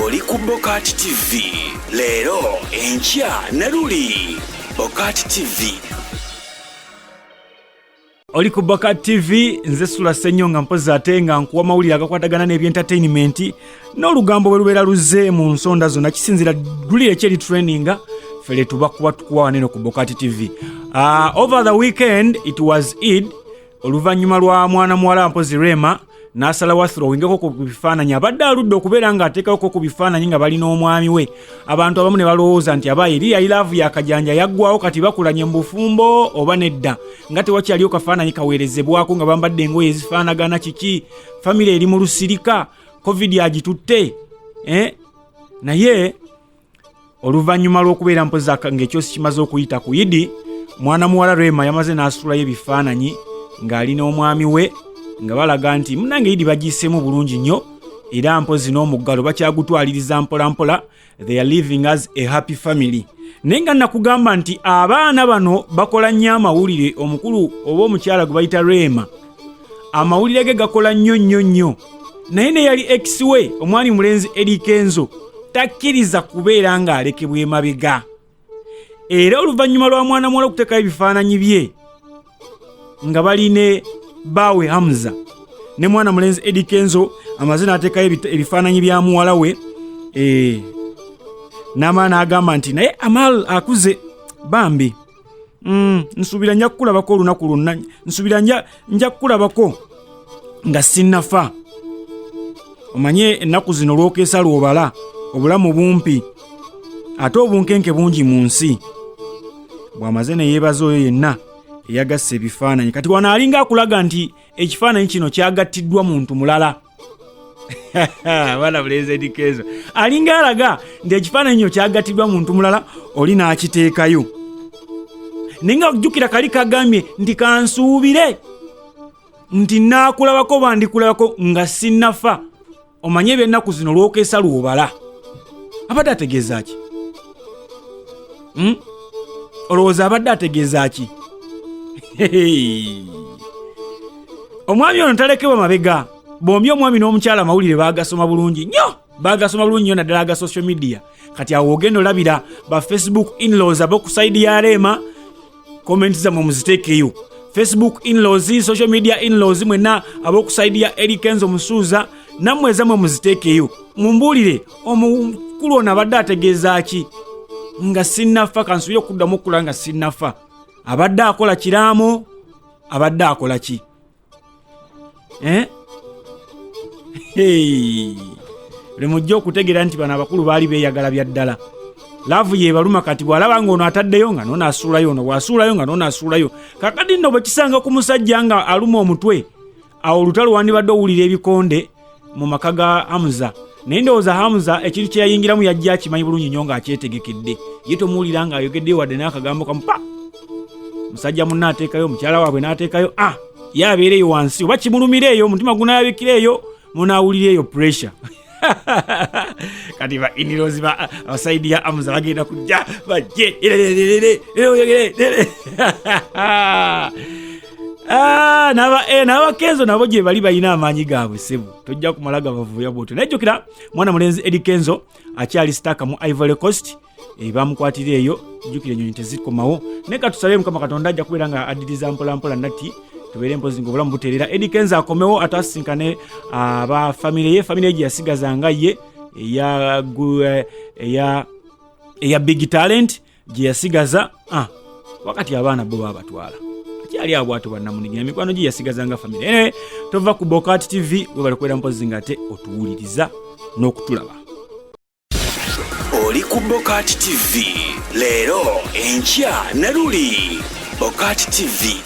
Oli ku Bokati TV. Leero enkya ne luli. Bokati TV. Oli ku Bokati TV, nze Sula Ssenyonga mpozi ate nga nkuwa mawulire agakwatagana n'ebyentertainment n'olugambo bwe lubeera luzze mu nsonda zonna kisinzira ddulire kyeri training fere tuba kuba tukuwa waneno ku Bokati TV. Over the weekend it was Eid, oluvannyuma lwa mwana muwala mpozi Rema n'asalawo throwingeko ku bifaananyi abadde aludde okubeera nga ateekako ku bifaananyi nga balina omwami we. Abantu abamu ne balowooza nti aba eri yayilaavu yakajanja yaggwawo kati bakulanye mu bufumbo oba nedda nga tewakyaliyo kafaananyi kaweerezebwako nga bambadde engoye ezifaanagana kiki, famire eri mu lusirika, covid agitutte. Naye oluvannyuma lw'okubeera mpozi ng'ekyosi kimaze okuyita ku Idi, mwana muwala Rema yamaze n'asulayo ebifaananyi ng'alina omwami we nga balaga nti munange Idi bagiseemu bulungi nnyo era mpozi n'omuggalo bakyagutwaliriza mpola mpola, they are living as a happy family. Naye nga nakugamba nti abaana bano bakola nnyo amawulire, omukulu oba omukyala gwe bayita Rema amawulire ge gakola nnyo nnyo nnyo, naye ne yali ex we omwani mulenzi Eddie Kenzo takkiriza kubeera ng'alekebwa emabega. Era oluvannyuma lwa mwana muwala okuteekayo ebifaananyi bye nga baline bawe Hamza ne mwana mulenzi Eddie Kenzo amaze n'ateekayo ebifaananyi bya muwala we, n'amaana agamba nti naye Amal akuze bambi, nsuubira nja kukulabako olunaku lwonna, nsuubira nja kukulabako nga sinnafa. Omanye ennaku zino lw'okeesa lw'obala obulamu bumpi ate obunkenke bungi mu nsi. Bw'amaze ne yeebaza oyo yenna eyagasse ebifaananyi, kati wano alinga akulaga nti ekifaananyi kino kyagattiddwa muntu mulala. Bana mulenzi Eddie Kenzo alinga alaga nti ekifaananyi kino kyagattibwa muntu mulala, oli n'akiteekayo. Naye nga okujjukira kali kagambye nti kansuubire nti naakulabako bandikulabako nga sinnafa. Omanye eby'ennaku zino lw'okeesa lw'obala abadde ategeeza ki? Olowooza abadde ategeeza ki? Omwami ono talekebwa mabega. Bombi omwami n'omukyala amawulire bagasoma bulungi nnyo, bagasoma bulungi nnyo naddala aga social media. Kati awo ogenda olabira ba Facebook in-laws ab'oku side ya Rema, comment zammwe muziteekeyo. Facebook in-laws, social media in-laws mwenna ab'oku side ya Eddie Kenzo Musuuza, nammwe ezammwe muziteekeyo. Mumbuulire omukulu ono abadde ategeeza ki? Nga sinnafa, kansuubire okuddamu okula nga sinnafa. Abadde akola kiraamo, abadde akola ki? Lemujja okutegeera nti bano abakulu baali beeyagala bya ddala. Laavu yeebaluma kati bw'alaba ng'ono ataddeyo nga n'ono asuulayo, ono bw'asuulayo nga n'ono asuulayo. Kakati nno bwe kisanga ku musajja nga aluma omutwe, awo olutalo wandibadde owulira ebikonde mu maka ga Hamza. Naye ndowooza Hamza ekintu kye yayingiramu yajja akimanyi bulungi nnyo ng'akyetegekedde. Ye tomuwulira ng'ayogeddeyo wadde n'akagambo kamu pa! Musajja munna ateekayo, mukyala waabwe n'ateekayo, ye abeereyo wansi oba kimulumireeyo, omutima gunayabikireeyo, munaawulireeyo pressure. Kati ba in-laws ba abasaidi ya Hamza bagenda kujja bajje n'aba Kenzo nabo gye bali balina amaanyi gaabwe ssebo, tojja kumala gabavuya bwotyo. Naye jjukira mwana mulenzi Eddie Kenzo akyali sitaaka mu Ivory Coast, bamukwatira eyo, jjukira ennyonyi tezikomawo. Naye katusabe Mukama Katonda ajja kubeera nga addiriza mpola mpola natti tubeere mpozi ng'obulamu buteerera. Eddie Kenzo akomewo atasinkane aba famire gye yasigazanga ye eya Big Talent gye yasigaza, wakati abaana bo babatwala akyali abo ate bannamunigira mikwano gye yasigazanga famire. Anyway, tova ku Bokati TV we bali kwera mpozi ngate otuwuliriza n'okutulaba. Oli ku Bokati TV. Leero enkya ne luli. Bokati TV.